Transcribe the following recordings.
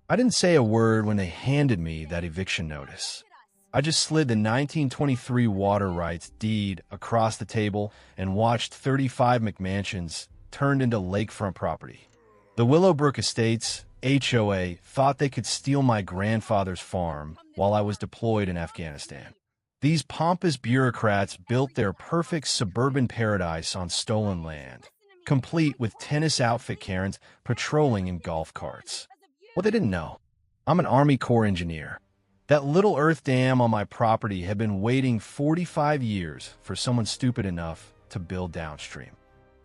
I didn't say a word when they handed me that eviction notice. I just slid the 1923 water rights deed across the table and watched 35 McMansions turned into lakefront property. The Willowbrook Estates, HOA, thought they could steal my grandfather's farm while I was deployed in Afghanistan. These pompous bureaucrats built their perfect suburban paradise on stolen land, complete with tennis outfit Karens patrolling in golf carts. What they didn't know, I'm an Army Corps engineer. That little earth dam on my property had been waiting 45 years for someone stupid enough to build downstream.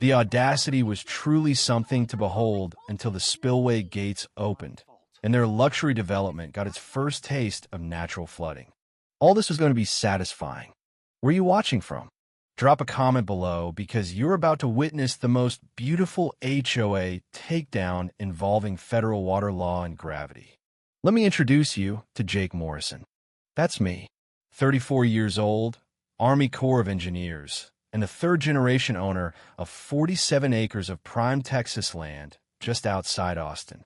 The audacity was truly something to behold until the spillway gates opened and their luxury development got its first taste of natural flooding. All this was going to be satisfying. Where are you watching from? Drop a comment below because you're about to witness the most beautiful HOA takedown involving federal water law and gravity. Let me introduce you to Jake Morrison. That's me, 34 years old, Army Corps of Engineers, and a third-generation owner of 47 acres of prime Texas land just outside Austin.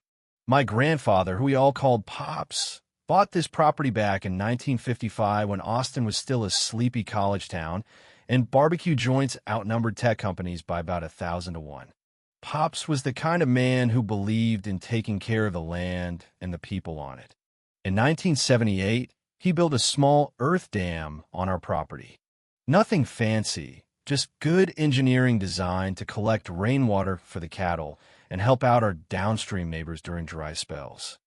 My grandfather, who we all called Pops, bought this property back in 1955 when Austin was still a sleepy college town and barbecue joints outnumbered tech companies by about 1,000 to 1. Pops was the kind of man who believed in taking care of the land and the people on it. In 1978, he built a small earth dam on our property. Nothing fancy, just good engineering design to collect rainwater for the cattle and help out our downstream neighbors during dry spells.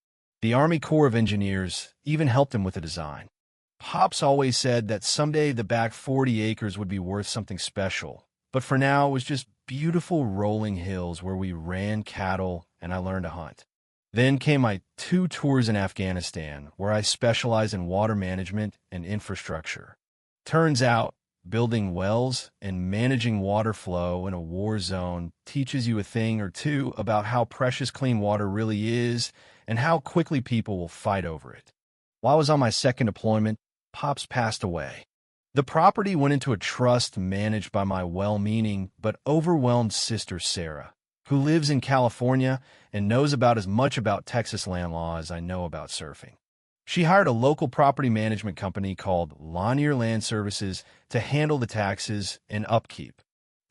The Army Corps of Engineers even helped him with the design. Pops always said that someday the back 40 acres would be worth something special, but for now it was just beautiful rolling hills where we ran cattle and I learned to hunt. Then came my 2 tours in Afghanistan, where I specialize in water management and infrastructure. Turns out, building wells and managing water flow in a war zone teaches you a thing or two about how precious clean water really is and how quickly people will fight over it. While I was on my second deployment, Pops passed away. The property went into a trust managed by my well-meaning but overwhelmed sister Sarah, who lives in California and knows about as much about Texas land law as I know about surfing. She hired a local property management company called Lanier Land Services to handle the taxes and upkeep.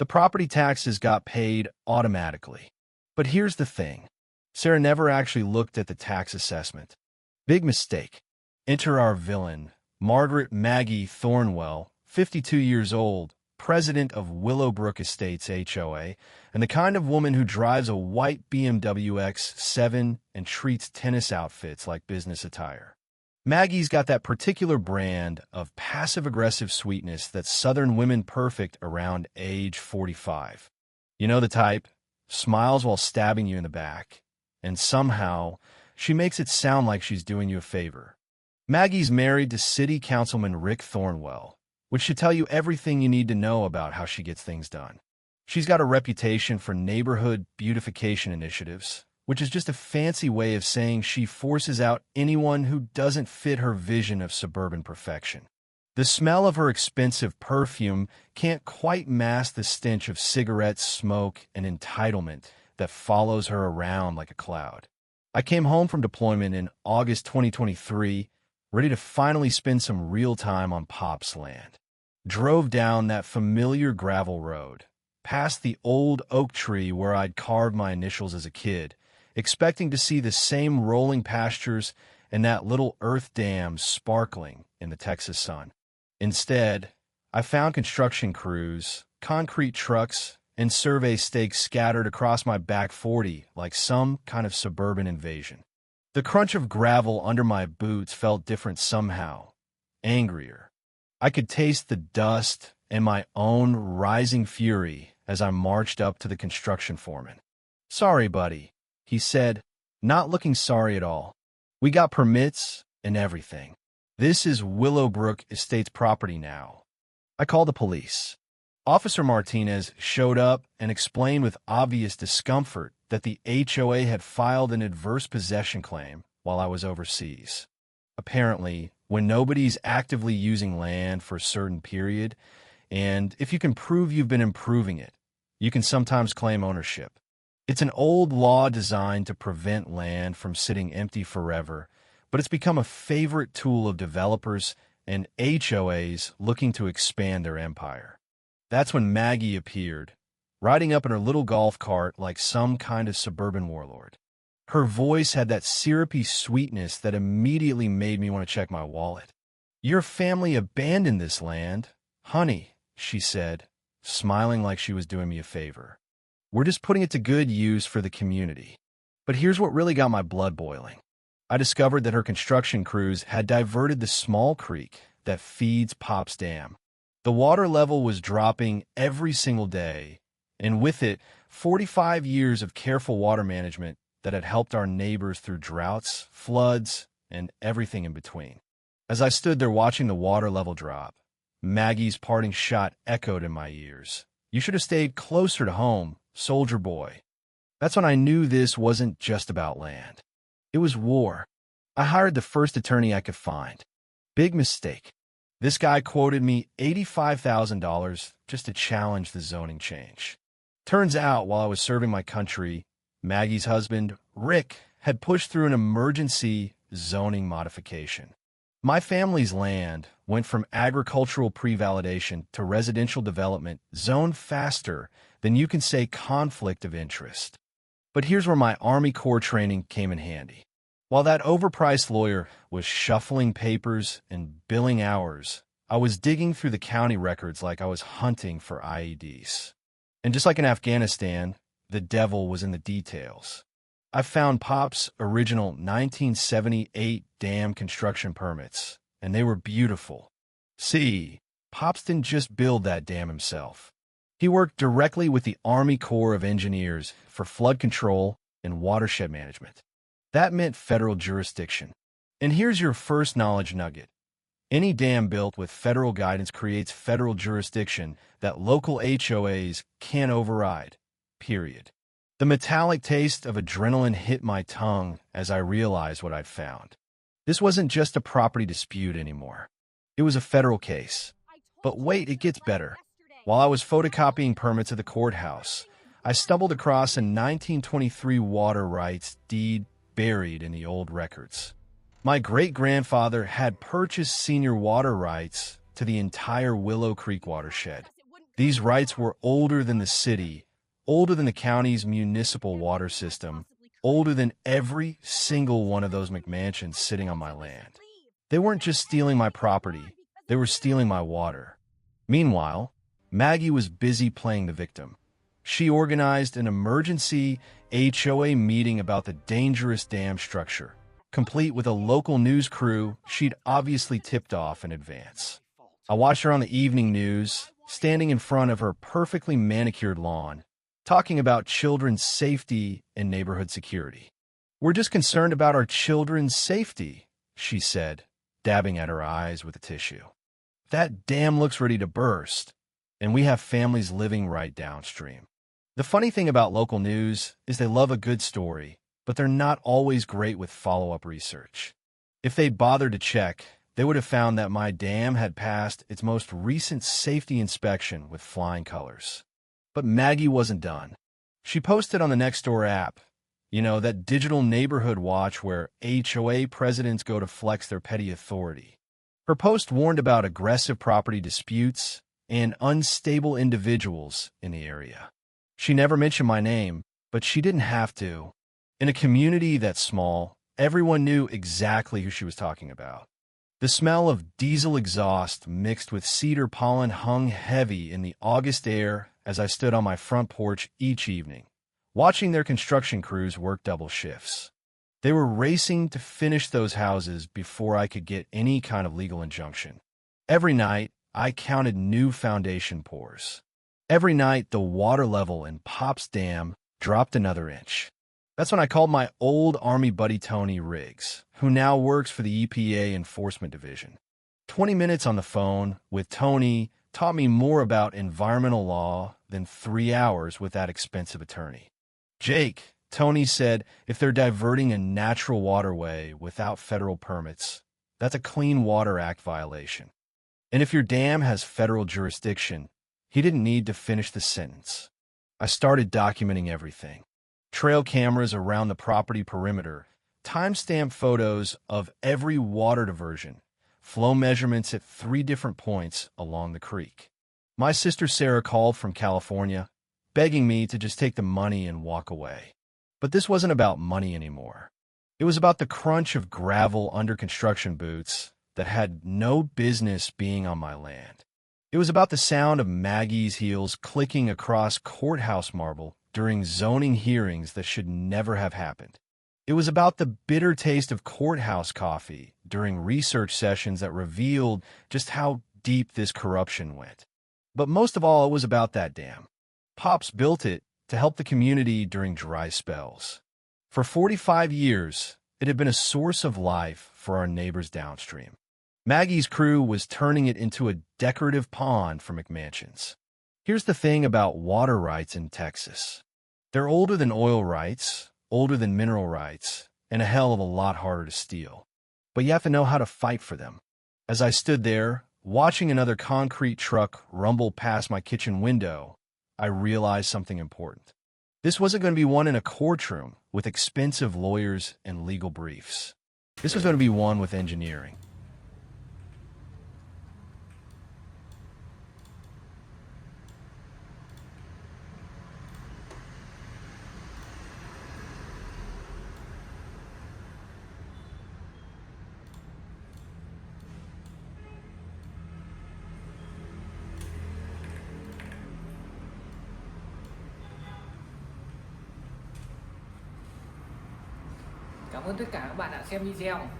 The property taxes got paid automatically. But here's the thing. Sarah never actually looked at the tax assessment. Big mistake. Enter our villain, Margaret Maggie Thornwell, 52 years old, president of Willowbrook Estates HOA, and the kind of woman who drives a white BMW X7 and treats tennis outfits like business attire. Maggie's got that particular brand of passive-aggressive sweetness that's Southern women perfect around age 45. You know the type, smiles while stabbing you in the back, and somehow she makes it sound like she's doing you a favor. Maggie's married to City Councilman Rick Thornwell, which should tell you everything you need to know about how she gets things done. She's got a reputation for neighborhood beautification initiatives, which is just a fancy way of saying she forces out anyone who doesn't fit her vision of suburban perfection. The smell of her expensive perfume can't quite mask the stench of cigarette smoke and entitlement that follows her around like a cloud. I came home from deployment in August 2023, ready to finally spend some real time on Pop's land. Drove down that familiar gravel road, past the old oak tree where I'd carved my initials as a kid, expecting to see the same rolling pastures and that little earth dam sparkling in the Texas sun. Instead, I found construction crews, concrete trucks, and survey stakes scattered across my back 40 like some kind of suburban invasion. The crunch of gravel under my boots felt different somehow, angrier. I could taste the dust and my own rising fury as I marched up to the construction foreman. "Sorry, buddy," he said, not looking sorry at all. "We got permits and everything. This is Willowbrook Estates property now." I called the police. Officer Martinez showed up and explained with obvious discomfort that the HOA had filed an adverse possession claim while I was overseas. Apparently, when nobody's actively using land for a certain period, and if you can prove you've been improving it, you can sometimes claim ownership. It's an old law designed to prevent land from sitting empty forever, but it's become a favorite tool of developers and HOAs looking to expand their empire. That's when Maggie appeared, riding up in her little golf cart like some kind of suburban warlord. Her voice had that syrupy sweetness that immediately made me want to check my wallet. "Your family abandoned this land, honey," she said, smiling like she was doing me a favor. "We're just putting it to good use for the community." But here's what really got my blood boiling. I discovered that her construction crews had diverted the small creek that feeds Pop's Dam. The water level was dropping every single day, and with it, 45 years of careful water management that had helped our neighbors through droughts, floods, and everything in between. As I stood there watching the water level drop, Maggie's parting shot echoed in my ears. "You should have stayed closer to home, soldier boy." That's when I knew this wasn't just about land. It was war. I hired the first attorney I could find. Big mistake. This guy quoted me $85,000 just to challenge the zoning change. Turns out, while I was serving my country, Maggie's husband, Rick, had pushed through an emergency zoning modification. My family's land went from agricultural pre-validation to residential development zoned faster than you can say conflict of interest. But here's where my Army Corps training came in handy. While that overpriced lawyer was shuffling papers and billing hours, I was digging through the county records like I was hunting for IEDs. And just like in Afghanistan, the devil was in the details. I found Pop's original 1978 dam construction permits, and they were beautiful. See, Pops didn't just build that dam himself. He worked directly with the Army Corps of Engineers for flood control and watershed management. That meant federal jurisdiction. And here's your first knowledge nugget. Any dam built with federal guidance creates federal jurisdiction that local HOAs can't override. Period. The metallic taste of adrenaline hit my tongue as I realized what I'd found. This wasn't just a property dispute anymore. It was a federal case. But wait, it gets better. While I was photocopying permits at the courthouse, I stumbled across a 1923 water rights deed buried in the old records. My great-grandfather had purchased senior water rights to the entire Willow Creek watershed. These rights were older than the city, older than the county's municipal water system, older than every single one of those McMansions sitting on my land. They weren't just stealing my property, they were stealing my water. Meanwhile, Maggie was busy playing the victim. She organized an emergency HOA meeting about the dangerous dam structure, complete with a local news crew she'd obviously tipped off in advance. I watched her on the evening news, standing in front of her perfectly manicured lawn, talking about children's safety and neighborhood security. "We're just concerned about our children's safety," she said, dabbing at her eyes with a tissue. "That dam looks ready to burst, and we have families living right downstream." The funny thing about local news is they love a good story, but they're not always great with follow-up research. If they'd bothered to check, they would have found that my dam had passed its most recent safety inspection with flying colors. But Maggie wasn't done. She posted on the Nextdoor app, that digital neighborhood watch where HOA presidents go to flex their petty authority. Her post warned about aggressive property disputes and unstable individuals in the area. She never mentioned my name, but she didn't have to. In a community that small, everyone knew exactly who she was talking about. The smell of diesel exhaust mixed with cedar pollen hung heavy in the August air as I stood on my front porch each evening, watching their construction crews work double shifts. They were racing to finish those houses before I could get any kind of legal injunction. Every night, I counted new foundation pours. Every night, the water level in Pop's Dam dropped another inch. That's when I called my old Army buddy Tony Riggs, who now works for the EPA Enforcement Division. 20 minutes on the phone with Tony taught me more about environmental law than 3 hours with that expensive attorney. "Jake," Tony said, "if they're diverting a natural waterway without federal permits, that's a Clean Water Act violation. And if your dam has federal jurisdiction," he didn't need to finish the sentence. I started documenting everything. trail cameras around the property perimeter, timestamp photos of every water diversion, flow measurements at 3 different points along the creek. My sister Sarah called from California, begging me to just take the money and walk away. But this wasn't about money anymore. It was about the crunch of gravel under construction boots that had no business being on my land. It was about the sound of Maggie's heels clicking across courthouse marble during zoning hearings that should never have happened. It was about the bitter taste of courthouse coffee during research sessions that revealed just how deep this corruption went. But most of all, it was about that dam. Pops built it to help the community during dry spells. For 45 years, it had been a source of life for our neighbors downstream. Maggie's crew was turning it into a decorative pond for McMansions. Here's the thing about water rights in Texas. They're older than oil rights, older than mineral rights, and a hell of a lot harder to steal. But you have to know how to fight for them. As I stood there, watching another concrete truck rumble past my kitchen window, I realized something important. This wasn't going to be one in a courtroom with expensive lawyers and legal briefs. This was going to be one with engineering. Cảm ơn tất cả các bạn đã xem video.